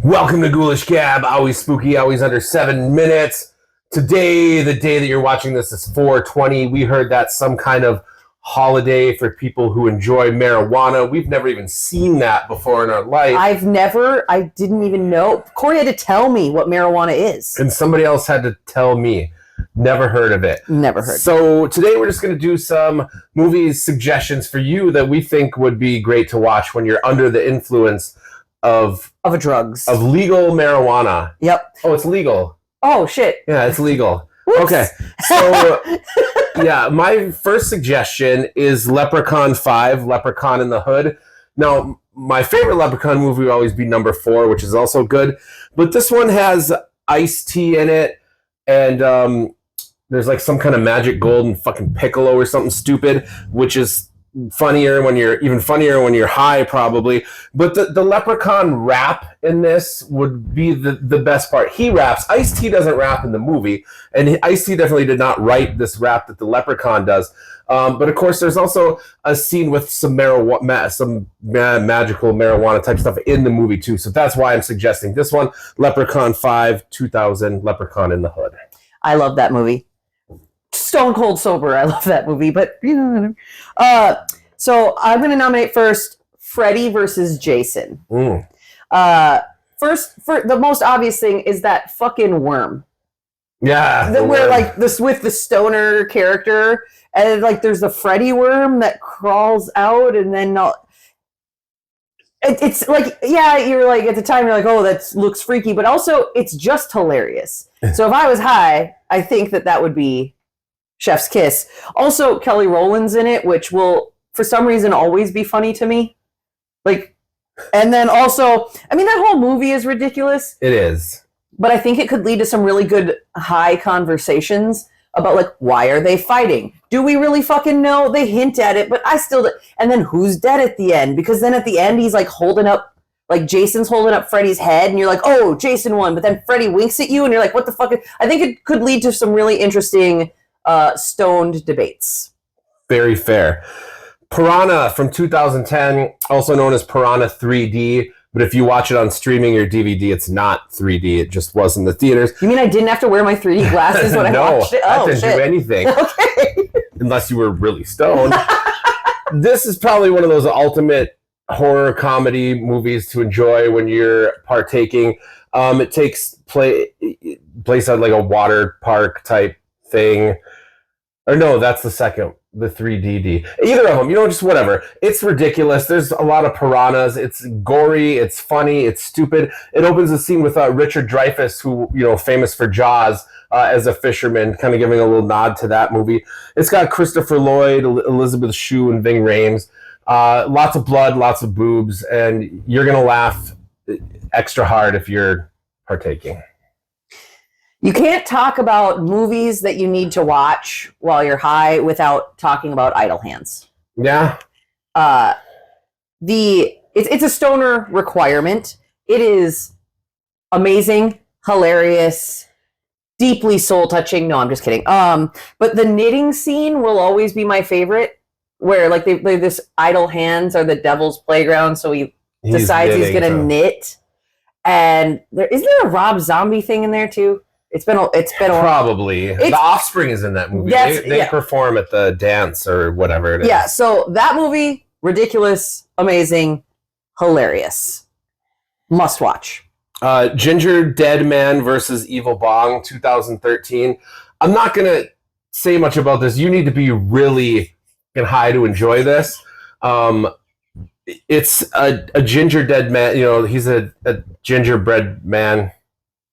Welcome to Ghoulish Gab, always spooky, always under 7 minutes. Today, the day that you're watching this is 4/20. We heard that's some kind of holiday for people who enjoy marijuana. We've never even seen that before in our life. I didn't even know. Corey had to tell me what marijuana is. And somebody else had to tell me. Never heard of it. Never heard. So today we're just going to do some movie suggestions for you that we think would be great to watch when you're under the influence of drugs. Of legal marijuana. Yep. Oh, it's legal. Oh, shit. Yeah, it's legal. Whoops. Okay. So, yeah, my first suggestion is Leprechaun 5, Leprechaun in the Hood. Now, my favorite Leprechaun movie will always be number 4, which is also good. But this one has Ice-T in it, and there's like some kind of magic golden fucking piccolo or something stupid, which is funnier when you're high, probably. But the Leprechaun rap in this would be the best part. He raps. Ice-T doesn't rap in the movie, and Ice-T definitely did not write this rap that the Leprechaun does. But of course, there's also a scene with some magical marijuana type stuff in the movie too. So that's why I'm suggesting this one: Leprechaun 5, 2000, Leprechaun in the Hood. I love that movie. Stone cold sober. I love that movie, but you know. So I'm going to nominate first Freddy versus Jason. First, for the most obvious thing is that fucking worm. Yeah, where like this with the stoner character, and like there's the Freddy worm that crawls out, and then it's like, yeah, you're like at the time you're like, oh, that looks freaky, but also it's just hilarious. So if I was high, I think that would be Chef's Kiss. Also, Kelly Rowland's in it, which will, for some reason, always be funny to me. Like, and then also, I mean, that whole movie is ridiculous. It is. But I think it could lead to some really good high conversations about, like, why are they fighting? Do we really fucking know? They hint at it, but I still... And then who's dead at the end? Because then at the end, he's, like, holding up... Like, Jason's holding up Freddy's head, and you're like, oh, Jason won. But then Freddy winks at you, and you're like, what the fuck? I think it could lead to some really interesting... stoned debates. Very fair. Piranha from 2010, also known as Piranha 3D, but if you watch it on streaming or DVD, it's not 3D. It just was in the theaters. You mean I didn't have to wear my 3D glasses when I watched it? No, I didn't do anything. Okay. Unless you were really stoned. This is probably one of those ultimate horror comedy movies to enjoy when you're partaking. It takes place at like a water park type thing. Or no, that's the 3DD. Either of them, just whatever. It's ridiculous. There's a lot of piranhas. It's gory. It's funny. It's stupid. It opens the scene with Richard Dreyfuss, who, famous for Jaws, as a fisherman, kind of giving a little nod to that movie. It's got Christopher Lloyd, Elizabeth Shue, and Ving Rhames. Lots of blood, lots of boobs, and you're going to laugh extra hard if you're partaking. You can't talk about movies that you need to watch while you're high without talking about Idle Hands. Yeah. It's a stoner requirement. It is amazing, hilarious, deeply soul-touching. No, I'm just kidding. But the knitting scene will always be my favorite, where like they this Idle Hands are the devil's playground, so he decides he's going to knit. And isn't there a Rob Zombie thing in there too? It's been probably. The Offspring is in that movie. They perform at the dance or whatever it is. Yeah, so that movie, ridiculous, amazing, hilarious. Must watch. Ginger Dead Man versus Evil Bong, 2013. I'm not going to say much about this. You need to be really high to enjoy this. It's a ginger dead man. He's a gingerbread man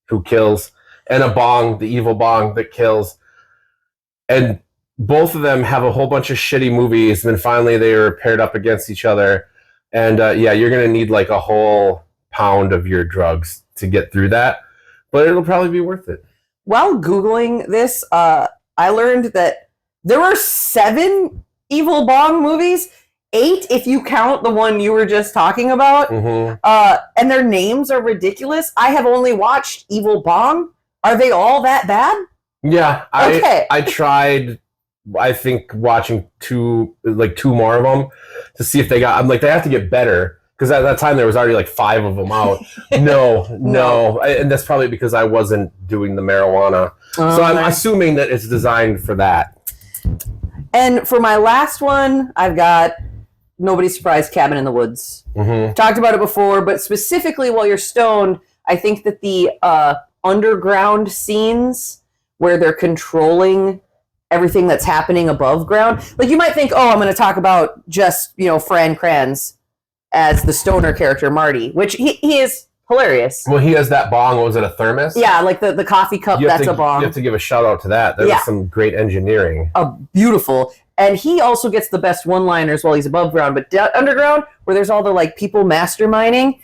who kills. And a bong, the evil bong that kills. And both of them have a whole bunch of shitty movies, and then finally they are paired up against each other. And you're going to need like a whole pound of your drugs to get through that. But it'll probably be worth it. While Googling this, I learned that there are 7 evil bong movies. 8 if you count the one you were just talking about. Mm-hmm. And their names are ridiculous. I have only watched Evil Bong. Are they all that bad? Yeah, okay. I tried I think watching two more of them to see if they got. I'm like, they have to get better because at that time there was already like 5 of them out. No. And that's probably because I wasn't doing the marijuana. So I'm assuming that it's designed for that. And for my last one, I've got Nobody's Surprised, Cabin in the Woods. Mm-hmm. Talked about it before, but specifically while you're stoned, I think that the underground scenes where they're controlling everything that's happening above ground, like you might think, oh, I'm going to talk about just, Fran Kranz as the stoner character Marty, which he is hilarious. Well, he has that bong. What was it, a thermos? Yeah, like the coffee cup, that's a bong. You have to give a shout out to that. That was some great engineering. Beautiful. And he also gets the best one-liners while he's above ground, but underground, where there's all the like people masterminding,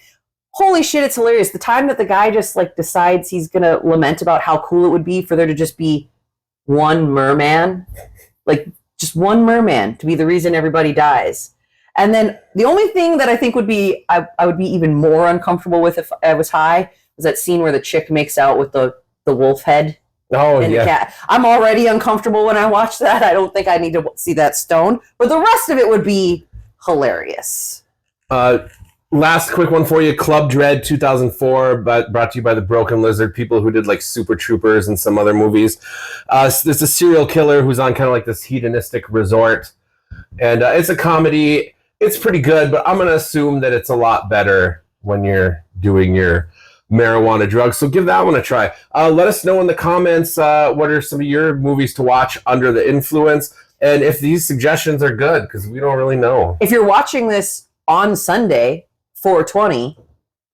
holy shit, it's hilarious. The time that the guy just like decides he's gonna lament about how cool it would be for there to just be one merman, like just one merman to be the reason everybody dies. And then the only thing that I think would be I would be even more uncomfortable with if I was high was that scene where the chick makes out with the wolf head. Oh, and yeah. the cat. I'm already uncomfortable when I watch that. I don't think I need to see that stoned. But the rest of it would be hilarious. Last quick one for you. Club Dread 2004, brought to you by the Broken Lizard, people who did like Super Troopers and some other movies. There's a serial killer who's on kind of like this hedonistic resort. And it's a comedy. It's pretty good, but I'm going to assume that it's a lot better when you're doing your marijuana drugs. So give that one a try. Let us know in the comments what are some of your movies to watch under the influence, and if these suggestions are good, because we don't really know. If you're watching this on Sunday, 4/20,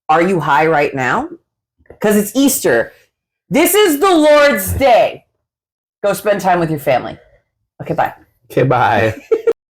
are you high right now? Because it's Easter. This is the Lord's Day. Go spend time with your family. Okay, bye. Okay, bye.